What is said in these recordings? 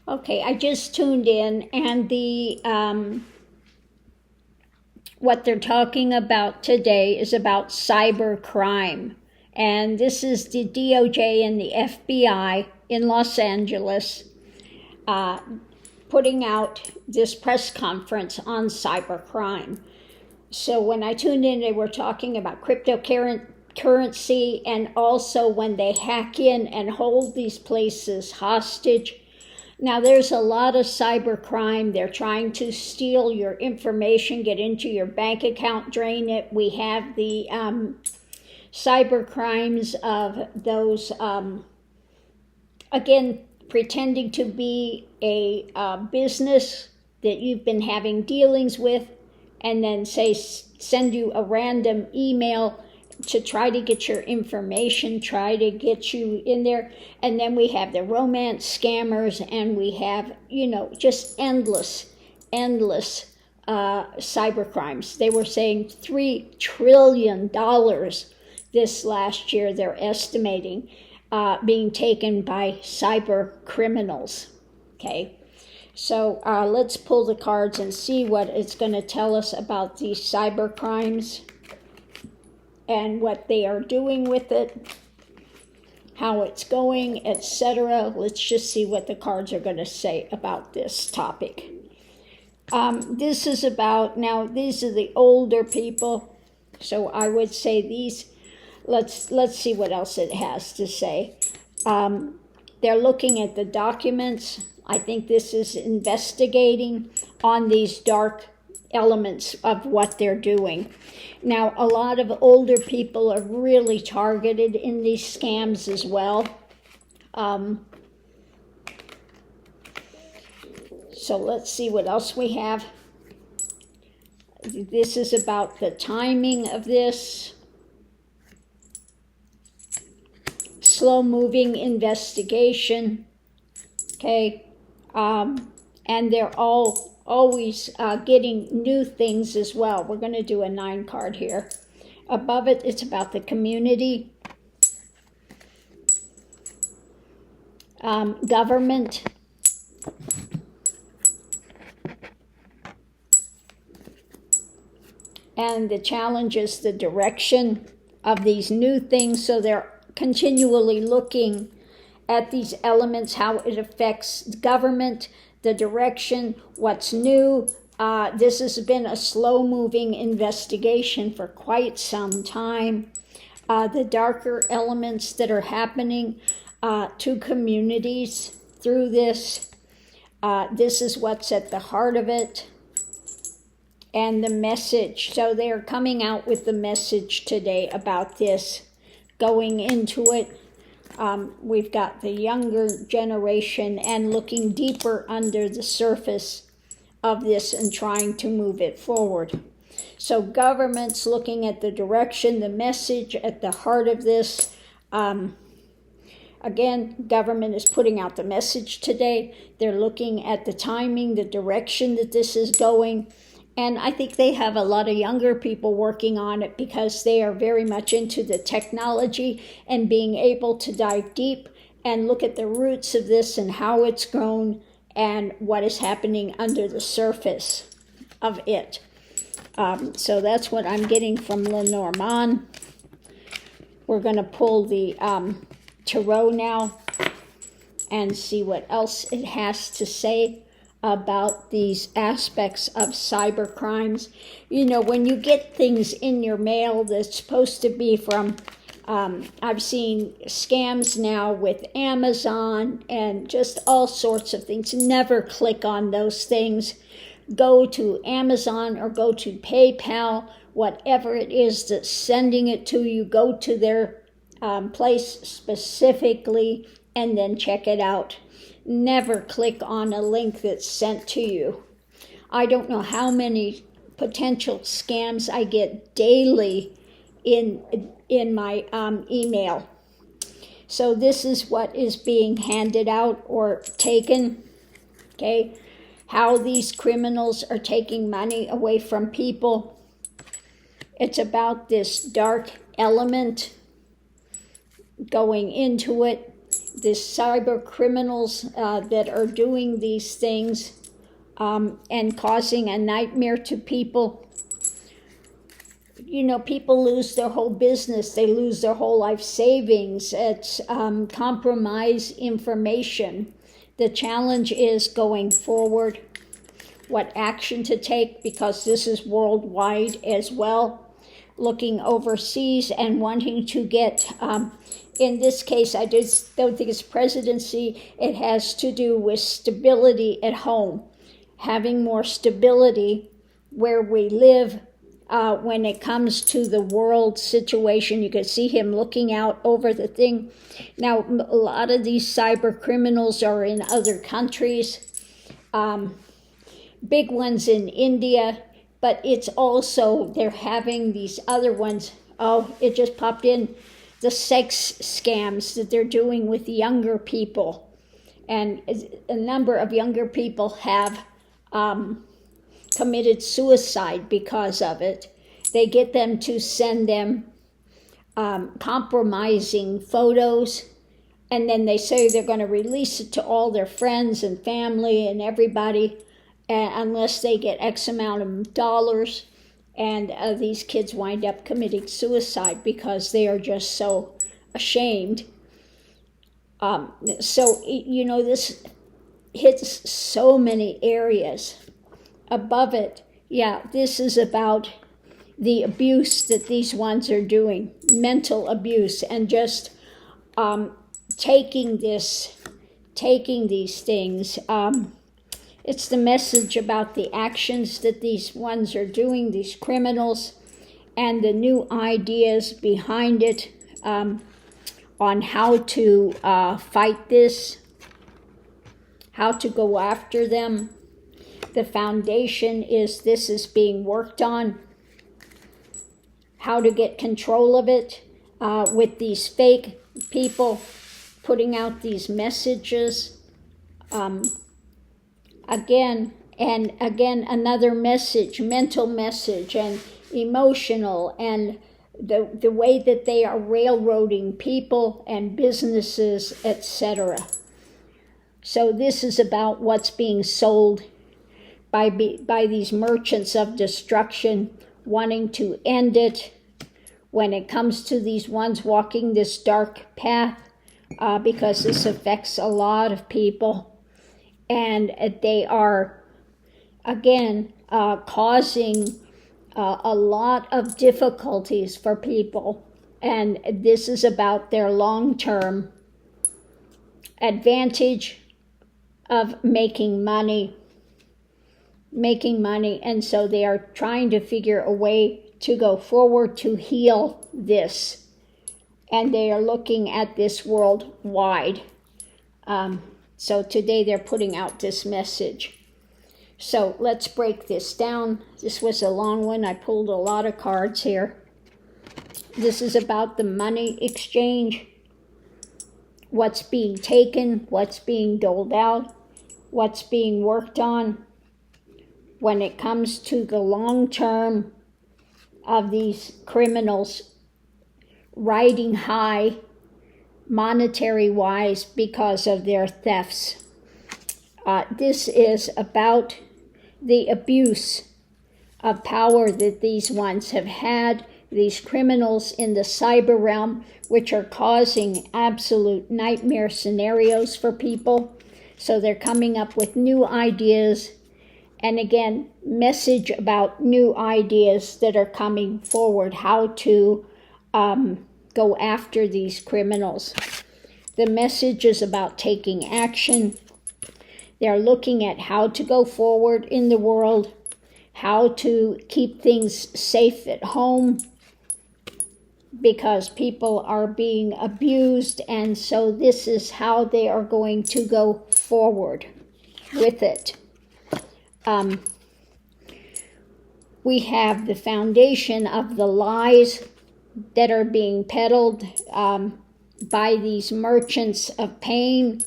Okay, I just tuned in, and the what they're talking about today is about cyber crime. And this is the DOJ and the FBI in Los Angeles putting out this press conference on cyber crime. So when I tuned in, they were talking about cryptocurrency, and also when they hack in and hold these places hostage. Now, there's a lot of cyber crime. They're trying to steal your information, get into your bank account, drain it. We have the cyber crimes of those, again, pretending to be a business that you've been having dealings with, and then send you a random email to try to get your information, try to get you in there. And then we have the romance scammers, and we have, just endless cyber crimes. They were saying $3 trillion this last year, they're estimating, being taken by cyber criminals. Okay, so let's pull the cards and see what it's going to tell us about these cyber crimes and what they are doing with it, how it's going, etc. Let's just see what the cards are going to say about this topic. This is about, now these are the older people, so I would say these, let's see what else it has to say. They're looking at the documents. I think this is investigating on these dark elements of what they're doing. Now, a lot of older people are really targeted in these scams as well. So let's see what else we have. This is about the timing of this. Slow-moving investigation. Okay. And they're always getting new things as well. We're going to do a 9 card here. Above it, it's about the community, government, and the challenges, the direction of these new things. So they're continually looking at these elements, how it affects government, the direction, what's new. This has been a slow-moving investigation for quite some time. The darker elements that are happening to communities through this. This is what's at the heart of it. And the message. So they're coming out with the message today about this, going into it. We've got the younger generation and looking deeper under the surface of this and trying to move it forward. So government's looking at the direction, the message at the heart of this. Again, government is putting out the message today. They're looking at the timing, the direction that this is going. And I think they have a lot of younger people working on it because they are very much into the technology and being able to dive deep and look at the roots of this and how it's grown and what is happening under the surface of it. So that's what I'm getting from Lenormand. We're going to pull the tarot now and see what else it has to say about these aspects of cyber crimes. When you get things in your mail that's supposed to be from, I've seen scams now with Amazon and just all sorts of things. Never click on those things. Go to Amazon or go to PayPal, whatever it is that's sending it to you. Go to their place specifically and then check it out. Never click on a link that's sent to you. I don't know how many potential scams I get daily in my email. So this is what is being handed out or taken. Okay, how these criminals are taking money away from people. It's about this dark element going into it. the cyber criminals that are doing these things and causing a nightmare to people. You know, people lose their whole business. They lose their whole life savings. It's compromised information. The challenge is going forward, what action to take, because this is worldwide as well. Looking overseas and wanting to get, in this case, I just don't think it's presidency. It has to do with stability at home, having more stability where we live. When it comes to the world situation, you can see him looking out over the thing. Now, a lot of these cyber criminals are in other countries, big ones in India, but it's also, they're having these other ones. Oh, it just popped in, the sex scams that they're doing with younger people. And a number of younger people have committed suicide because of it. They get them to send them compromising photos, and then they say they're going to release it to all their friends and family and everybody, unless they get X amount of dollars. And these kids wind up committing suicide because they are just so ashamed. So, you know, this hits so many areas. Above it, yeah, this is about the abuse that these ones are doing, mental abuse, and just taking these things. It's the message about the actions that these ones are doing, these criminals, and the new ideas behind it on how to fight this, how to go after them. The foundation is this is being worked on, how to get control of it with these fake people putting out these messages. Again, another message, mental message and emotional, and the way that they are railroading people and businesses, etc. So this is about what's being sold by these merchants of destruction, wanting to end it. When it comes to these ones walking this dark path, because this affects a lot of people, and they are, again, causing a lot of difficulties for people, and this is about their long-term advantage of making money, and so they are trying to figure a way to go forward to heal this, and they are looking at this worldwide. So today they're putting out this message. So let's break this down. This was a long one. I pulled a lot of cards here. This is about the money exchange, what's being taken, what's being doled out, what's being worked on when it comes to the long term of these criminals riding high monetary wise because of their thefts. This is about the abuse of power that these ones have had, these criminals in the cyber realm, which are causing absolute nightmare scenarios for people. So they're coming up with new ideas. And again, message about new ideas that are coming forward, how to go after these criminals. The message is about taking action. They're looking at how to go forward in the world, how to keep things safe at home, because people are being abused, and so this is how they are going to go forward with it. We have the foundation of the lies that are being peddled by these merchants of pain,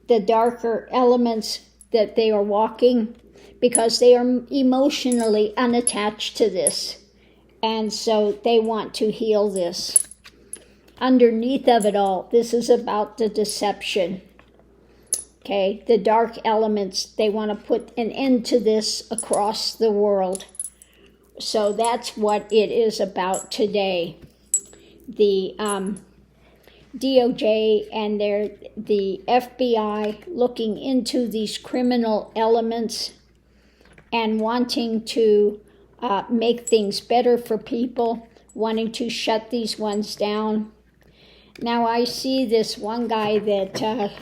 the darker elements that they are walking, because they are emotionally unattached to this, and so they want to heal this. underneath of it all, this is about the deception. Okay, the dark elements, they want to put an end to this across the world. So that's what it is about today. The DOJ and the FBI looking into these criminal elements and wanting to make things better for people, wanting to shut these ones down. Now I see this one guy that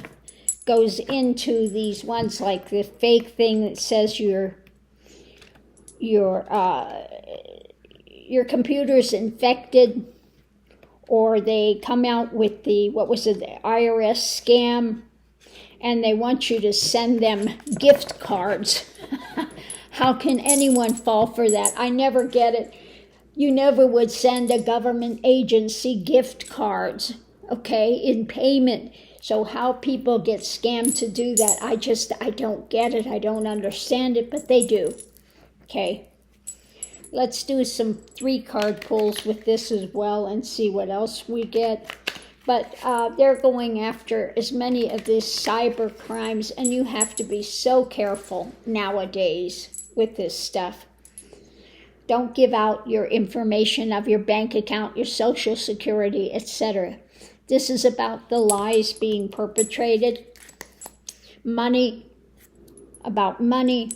goes into these ones like the fake thing that says your computer's infected, or they come out with the IRS scam, and they want you to send them gift cards. How can anyone fall for that? I never get it. You never would send a government agency gift cards, okay, in payment. So how people get scammed to do that, I don't get it. I don't understand it, but they do. Okay. Let's do some 3-card pulls with this as well and see what else we get. But they're going after as many of these cyber crimes, and you have to be so careful nowadays with this stuff. Don't give out your information of your bank account, your social security, etc. This is about the lies being perpetrated. Money, about money.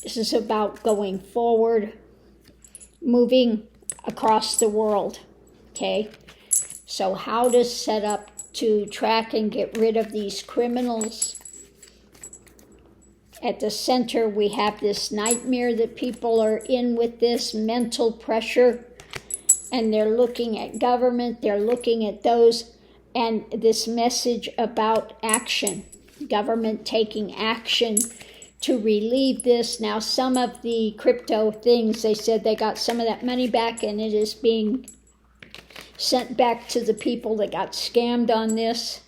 This is about going forward, moving across the world, okay? So how to set up to track and get rid of these criminals. At the center, we have this nightmare that people are in with this mental pressure, and they're looking at government, they're looking at those, and this message about action, government taking action to relieve this. Now, some of the crypto things, they said they got some of that money back, and it is being sent back to the people that got scammed on this.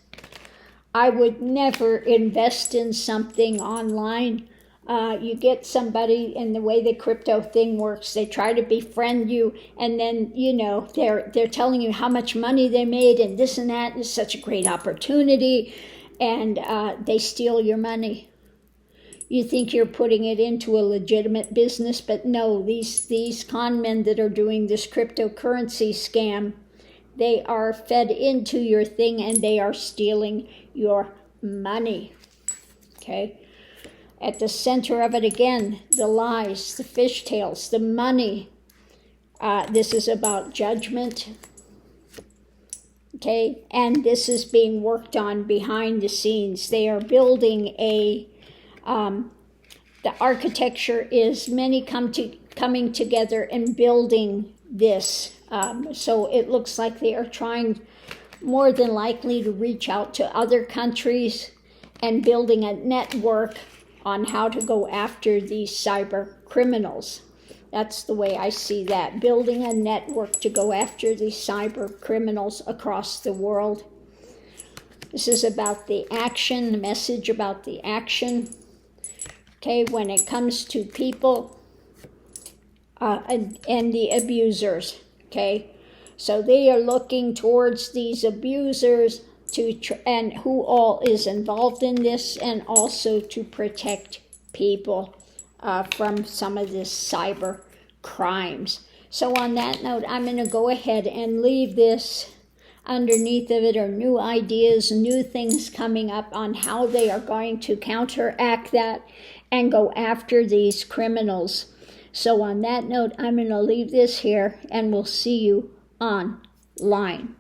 I would never invest in something online. You get somebody, and the way the crypto thing works, they try to befriend you, and then, they're telling you how much money they made and this and that, and it's such a great opportunity, and they steal your money. You think you're putting it into a legitimate business, but no, these con men that are doing this cryptocurrency scam, they are fed into your thing and they are stealing your money, okay? At the center of it again, the lies, the fishtails, the money. This is about judgment, okay? And this is being worked on behind the scenes. They are building the architecture is many coming together and building this. So it looks like they are trying more than likely to reach out to other countries and building a network on how to go after these cyber criminals. That's the way I see that, building a network to go after these cyber criminals across the world. This is about the action, the message about the action. Okay, when it comes to people and the abusers, okay? So they are looking towards these abusers and who all is involved in this, and also to protect people from some of this cyber crimes. So on that note, I'm going to go ahead and leave this. Underneath of it are new ideas, new things coming up on how they are going to counteract that and go after these criminals. So on that note, I'm going to leave this here, and we'll see you online.